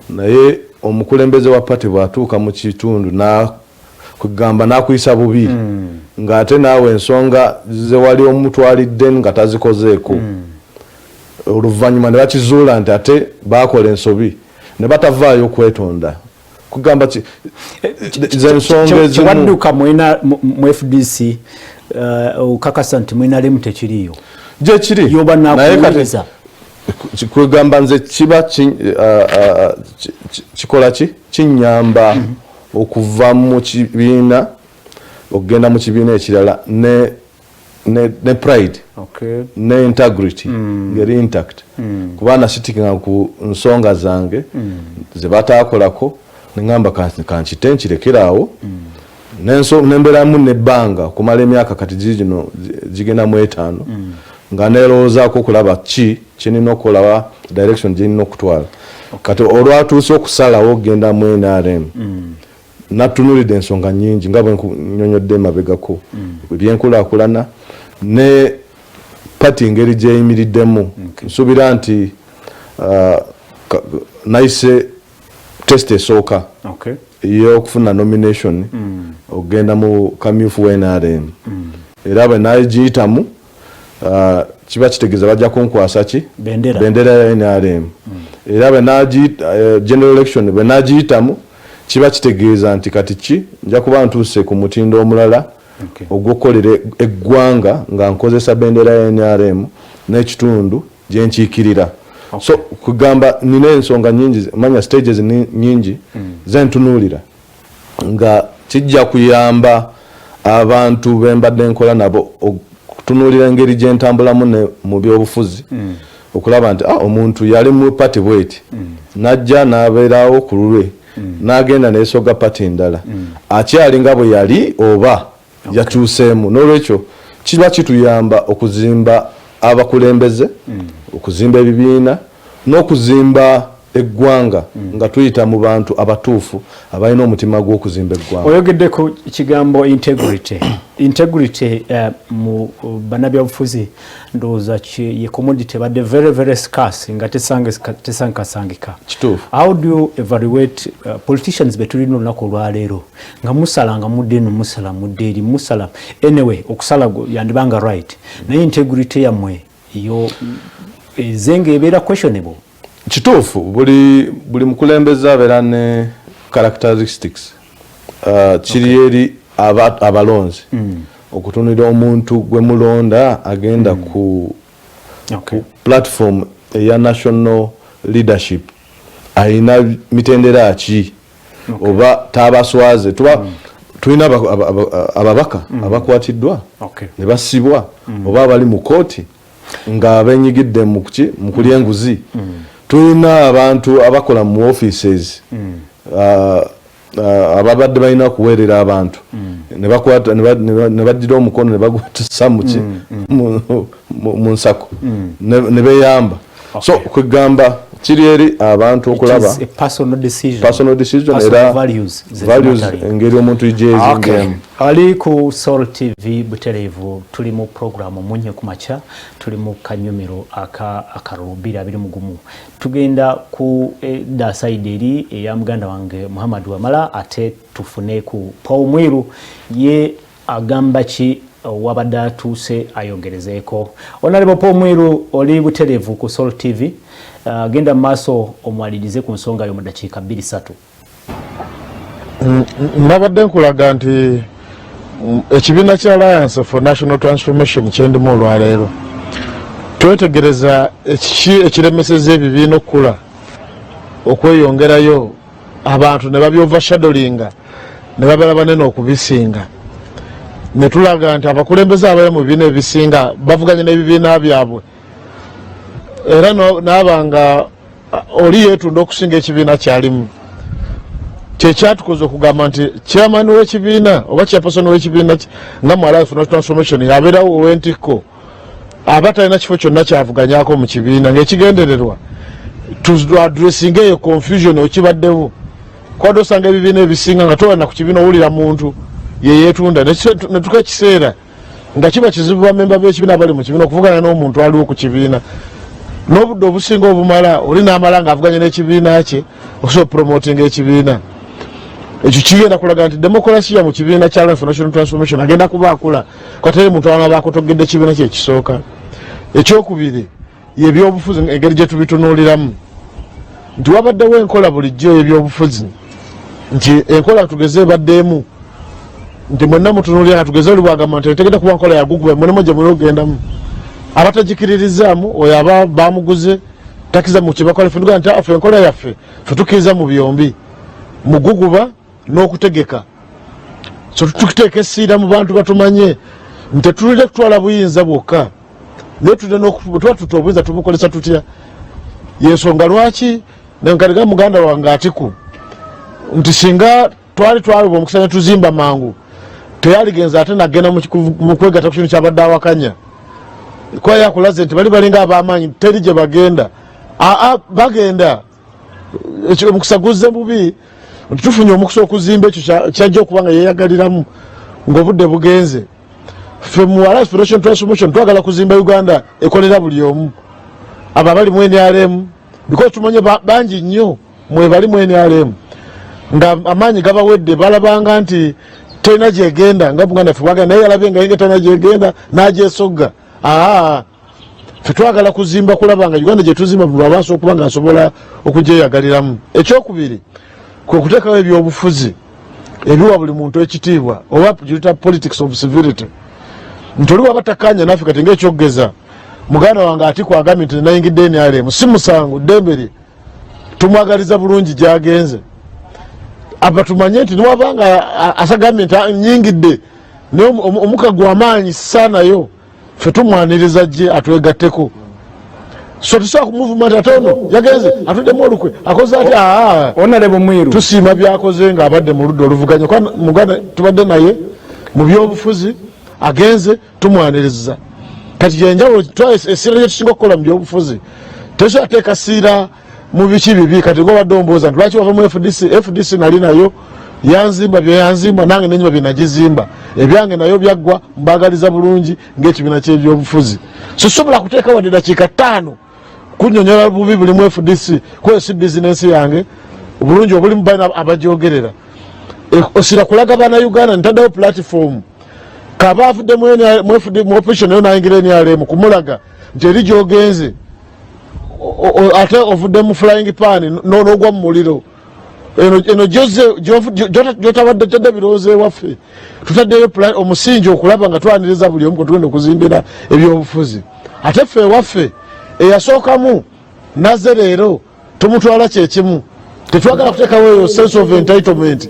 naye omukulembeze wa pati bwatuuka mu kitundu kugamba nakuyisa bubi ng'ate naawe ensonga ze wali omutwalidde nga tazikozeeko. Oluvannyuma ne bakizuula nti ate baakola ensobi ne batavaayo kwetonda. Kugamba z'ensonga ezimu kiwadduka mu FDC okakasa nti NRM tekiriyo gye kiri yoba nakuwuliriza. Kugamba nze kiba kikola ki kinyamba okuva mu kibiina okugenda mu kibiina ekirala ne pride ne integrity ngeri intact kuba nasitinga ku nsonga zange ze bataakolako nengamba kankite nkirekeraawo nemberamu nebbanga kumala emyaka kati gino gigenda mu 5 nga neerowoozaako okulaba ki kinina okulaba direction gyerina okutwala. Kati olwatuuse okusalawo okugenda mu NRM natunulidde ensonga nyingi nga bwe nnyonnyodde emabegako ebyenkulaakulana ne pati ngeri gyeyimiriddemu. Nsuubira nti nayise test esooka ey'okufuna nomination okugenda mu kamyufu wa NRM era bwe nagiyitamu kiba kitegeeza bajja kunkwasa ki bendera ya NRM era bwe general election bwe nagiyitamu kiba kitegeeza nti kati ki nja kuba ntuuse ku mutindo omulala ogw'okukolera eggwanga nga nkozesa bendera ya NRM n'ekitundu gye nkiikirira. So kugamba nina ensonga nyingi manya stages nyingi zentunuulira nga kijja kuyamba abantu bembadde nkola nabo okutunuulira engeri gye ntambulamu mu byobufuzi okulaba nti omuntu yali mu pati bweti najja n'abeerawo ku lulwe n'agenda n'esoga pati ndala akyali nga bwe yali oba yakyuseemu. N'olwekyo kiba kituyamba okuzimba abakulembeze okuzimba ebibiina n'okuzimba eggwanga nga tuyita mu bantu abatuufu abalina omutima gw'okuzimba eggwanga. Oyogedde ku kigambo integrity mu bannabyabufuzi ndowooza ye commodity badde very scarce nga tesankasangika. Kituufu. How do you evaluate politicians betulina olunaku olwaleero nga musala nga mudde eno musala mudde eri musala anyway okusala yandibanga right naye integrity yammwe yo ezenga ebeera questionable. Kituufu buli mukulembeze abeera ne characteristics kiri eri abalonzi okutunira omuntu gwe mulonda agenda ku platform eya national leadership ayina mitendera ki oba tabaswaze tulina ababaka abakwatiddwa ne basibwa oba abali mu kooti nga benyigidde mu kulya enguzi. Tulina abantu abakola mu offices ababadde balina kuweerera abantu ne baddira omukono ne bagwatisa mu nsako ne beyamba. So kugamba kiri eri abantu okulaba personal decision era values engeri omuntu ijezingemu. Ali ku Soul TV Buterevu tuli mu programu munye kumacha tuli mu kanyumiro akarubira abiri mugumu tugenda ku da side eri ya muganda wange Muhammad Wamala ate tufune ku Paul Mwiru ye agamba ki wabadde tuuse ayongerezeeko. Honorable Paul Mwiru oli Buterevu ku Soul TV genda maaso omwalirize ku nsonga yo mu dakiika 2-3. Nabadde nkulaga nti ekibiina kya Alliance for National Transformation kyendimu olwaleero twetegereza ekiremeseza ebibiina okukula okweyongerayo abantu ne babyovashadowinga ne babeera banene okubisinga ne tulaga nti abakulembeze abaali mu bibiina ebisinga bavuganye n'ebibiina byabwe era n'abanga oli yeetunda okusinga ekibiina kyalimu. Kyekyatukoze okugamba nti chairman w'ekibiina oba chairperson w'ekibiina nga mu Alliance for Transformation yabeerawo ow'entikko aba talina kifo kyonna kyavuganyako mu kibiina ng'ekigendererwa tuadressinga eyo confusion okibaddewo kwadde osanga ebibiina ebisinga nga tolana ku kibiina owulira muntu yeyeetunda netuka ekiseera nga kiba kizibu bamemba b'ekibiina abali mu kibiina okuvugana n'omuntu aliwo ku kibiina n'obudde obusinga obumala oli n'amala ng'avuganye n'ekibiina kye okusobola promoting ekibiina. Ekyo kigenda kulaga nti demokrasiya mu kibiina kya Alliance for National Transformation agenda kuba akula kwateri muntu abaana bakotogedde ekibiina kye kisooka. Ekyokubiri y'ebyobufuzi engeri gye tubitunuuliramu nti wabaddewo enkola bulijjo y'ebyobufuzi nti enkola tugeze ebaddeemu nti mwenna mutunuulira nga tugeze oli bwagamba nti tegenda kuba nkola yaguguba mwenemo gye muli ogendamu abatagikiririzaamu oyo aba bamuguze takiza mu kibakola ffe tugaa nti afe enkola yaffe ffe tukkiriza mu byombi muguguba n'okutegeka. So tukiteeka essiira mu bantu batumanye nti tetulina kutwala buyinza bwokka naye tulina tuba tuta obuyinza tubukolesa tutya. Yensonga lwaki nenkaliga muganda wange Atiku nti singa twaliba omukisa ne tuzimba mangu teyaligenza ate nagenda mu kwegatta ku kintu kyabadde awakanya kwa yakulaze nti bali balinga ab'amaanyi teri gye bagenda bagenda omukisa guzze bubi tufunye omukisa okuzimba ekyo kyajja okuba nga yeyagaliramu ng'obudde bugenze. Ffe mu Alliance for National Transformation twagala kuzimba Uganda ekolera buli omu abo abali mu NRM because tumanye bangi nnyo mwe bali mu NRM nga amaanyi gabawedde balabanga nti tena gyegenda nga Buganda ffe bwagala naye yalabye nga yenge tena gyegenda n'agyesogga. Ffe twagala kuzimba kulaba nga Uganda gye tuzimba buli abaasa okuba nga asobola okugyeyagaliramu. Ekyokubiri kwe kuteekawo ebyobufuzi ebiwa buli muntu ekitiibwa oba giyita politics of civility nti oli waba takkanya naffe kati ng'ekyogeza muganda wange Atiku agambye nti nayingidde NRM si musango ddembe lye tumwagaliza bulungi gy'agenze aba tumanye nti niwabanga asagambye nti nyingidde naye omukago w'amaanyi saanayo ffe tumwaniriza gye atwegatteko so tusobola kumuvuma nti ate ono yagenze atuddemu olukwe akoze ati Honorable Mwiru tusiima byakoze ng'abadde mu ludda oluvuganya kwa muganda tubadde naye mu byobufuzi agenze tumwaniriza kati yenjawulo essira lye tusinga okukola mu byobufuzi tesobola teeka siira mu biki bibi kati ng'obadde ombooza nti lwaki wava mu FDC nali nayo yanzimba bye yanzimba nange nenyuma bye nagizimba ebyange nayo byaggwa mbagaliza bulungi ng'ekibiina ky'ebyobufuzi sisobola kuteeka wadde dakiika 5 kunnyonnyola bubi buli mu FDC kuba si bizinensi yange obulungi obulimu baina abagyogerera osira kulaga baana Uganda ntaddewo platform kaba afudde mu opposition nayo nayingira NRM kumulaga nti eri gyogenze ate ovudde mu flying pan n'ogwa mu muliro eno gyotabadde tadde birowoozo ewaffe tutaddeyo omusingi okulaba nga twaniriza buli omu tugenda okuzimbira ebyobufuzi ate ffe ewaffe eyasookamu naze leero tumutwala kyekimu tetwagala kuteekawo eyo sense of entitlement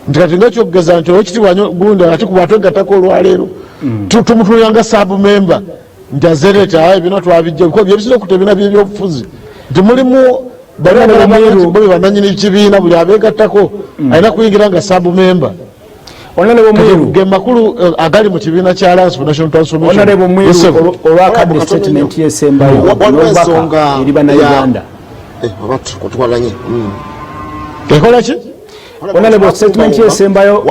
nti kati ngaekyokugeza nti owekitiibwa gundi ati kuba twegattako olwaleero tumutuliranga saabu memba nti azereeta bino twabijja kuba byebisinza okutebina byebyobufuzi nti mulimu bwe bananyini kibiina buli abeegattako alina kuyingira nga saabu memba ge makulu agali mu kibiina kya Alliance for National Transformation olwakadde statement yesembayo n'obubaka eri bannayuganda ekola ki Honorable statement yesembayo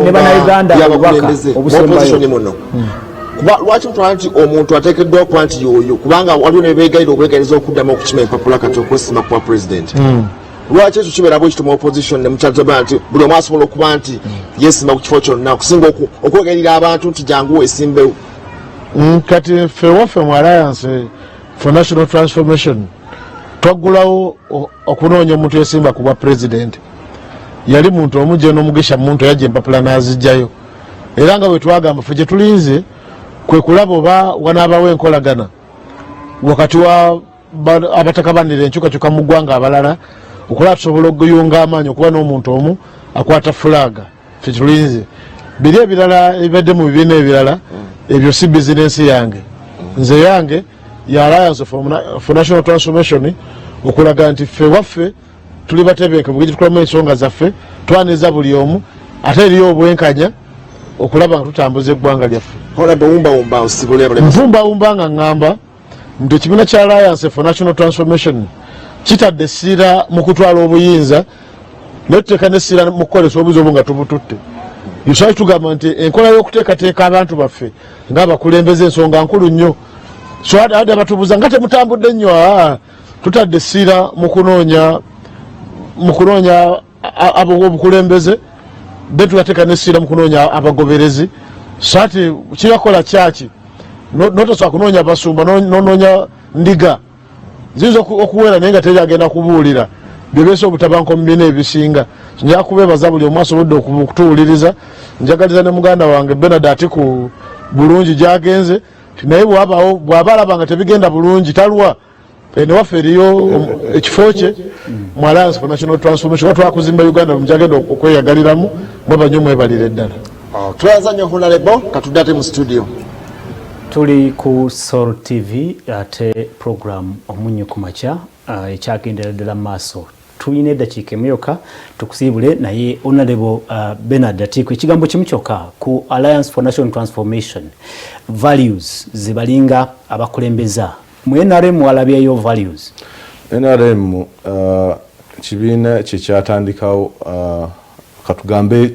ne bannayuganda obubaka obusembayo lwaki mutwala nti omuntu ateekeddwa okuba nti yoyo kubanga waliwo ne beegayira okwegayiriza okuddamu okukima empapula kati okwesima kuba president lwaki ekyo kibeera bwe kituma opposition ne mukyataba nti buli omu asobola okuba nti yeesima ku kifo kyonna okusinga okwegayirira abantu nti jangu esimbewo kati ffe waffe mu Alliance for National Transformation twaggulawo okunoonya omuntu yesimba kuba president yali muntu omu gye n'omugisha muntu yajja empapula n'azijjayo era nga bwe twagamba ffe gye tulinze kwe kulaba oba wanaabawo enkolagana wakati wa abatakabanira enkyukakyuka mu ggwanga abalala okulaba tusobola okuyunga amaanyi okuba n'omuntu omu akwata fulaga ffe tulinze biri ebirala ebibadde mu bibiina ebirala ebyo si bizinensi yange nze yange ya Alliance for National Transformation okulaga nti ffe waffe tuli batebenkevu bwe tukolamu ensonga zaffe twaniriza buli omu ate eriyo obwenkanya okulaba nga tutambuza eggwanga lyaffe nvumbawumba nga ŋŋamba nti ekibiina kya Alliance for National Transformation kitadde essira mu kutwala obuyinza naye tuteeka n'essira mu kukolesa obuyinza obwo nga tubututte yosali tugamba nti enkola y'okuteekateeka abantu baffe ng'abakulembeze ensonga nkulu nnyo so adde abatubuuza nga temutambudde nnyo tutadde essira mu kunoonya obukulembeze then tugateeka n'essira mu kunoonya abagoberezi so ati kibakola kyaki notosobola kunoonya basumba nonoonya ndiga ziyinza okuwera naye nga teryagenda kubuulira byebeesa obutabanko mu bibiina ebisinga njagala kubeebaza buli omu asobodde okutuwuliriza njagaliza ne muganda wange Bernard Atiku bulungi gyagenze naye bw'aba alaba nga tebigenda bulungi talwa newaffe eriyo ekifo kye mu Alliance for National Transformation twakuzimba Uganda mujagenda okweyagaliramu mwebanyo mwebalire ddala tulaza nnyo Honorable katudde ate mu studio tuli ku Soul TV ate program omunyo ku makya ekyagendera ddala mu maaso tulina eddakiika emyoka tukusiibule naye Honorable Bernard Atiku ekigambo kimu kyokka ku Alliance for National Transformation values zibalinga abakulembeza mu NRM walabyeyo values NRM kibiina kyekyatandikawo katugambe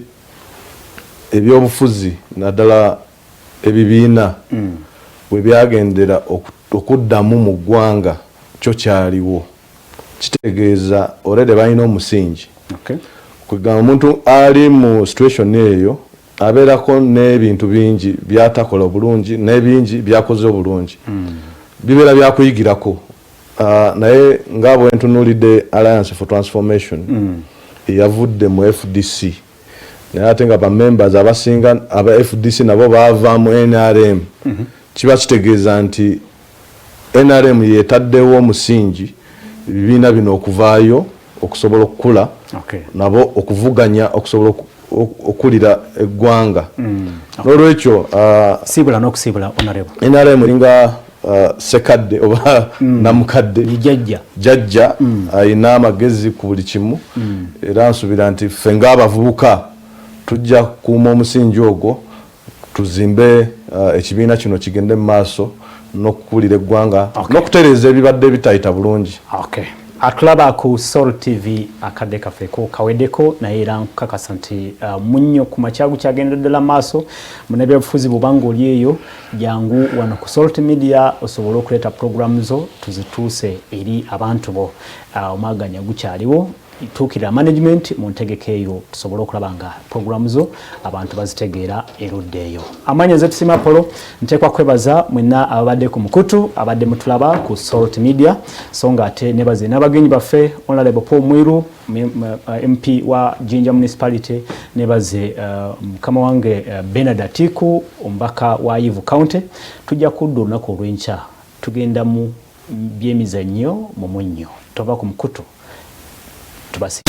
ebyobufuzi naddala ebibiina bwe byagendera okuddamu mu ggwanga kyo kyaliwo kitegeeza already balina omusingi kwegamba omuntu ali mu situation eyo abeerako n'ebintu bingi byatakola bulungi n'ebingi byakoze obulungi bibeera byakuyigirako naye nga bwe ntunuulidde Alliance for Transformation yavudde mu FDC naye ate nga bamembers abasinga aba FDC nabo baava mu NRM kiba kitegeeza nti NRM yetaddewo omusingi ebibiina bino okuvaayo okusobola okukula nabo okuvuganya okusobola okulira eggwanga n'olwekyo sibula n'okusibula honorable NRM eringa sekadde oba namukadde jajja ayina amagezi ku buli kimu era nsuubira nti ffe ng'abavubuka tujja kuuma omusingi ogwo tuzimbe ekibiina kino kigende mu maaso n'okukulira eggwanga n'okutereeza ebibadde bitayita bulungi. Atulaba ku Soul TV akadde kaffe ko kaweddeko naye era nkakasa nti munnyo ku makyagu kyagenda ddala maaso munebyobufuzi bubanga oli eyo jangu wano ku Soul Media osobola okuleeta programu zo tuzituuse eri abantu bo omwaganya gukyaliwo tuukirira management mu ntegeka eyo tusobole okulaba nga programu zo abantu bazitegeera erudde eyo. Amanya nze Tusima Apollo nteekwa kwebaza mwenna ababadde ku mukutu abadde mutulaba ku Soul Media so nga ate nebaze n'abagenyi baffe Honorable Paul Mwiru MP wa Jinja Municipality nebaze mukama wange Bernard Atiku omubaka wa Yivu County tujja kudda olunaku olw'enkya tugenda mu byemizannyo mu munnyo tova ku mukutu tubasi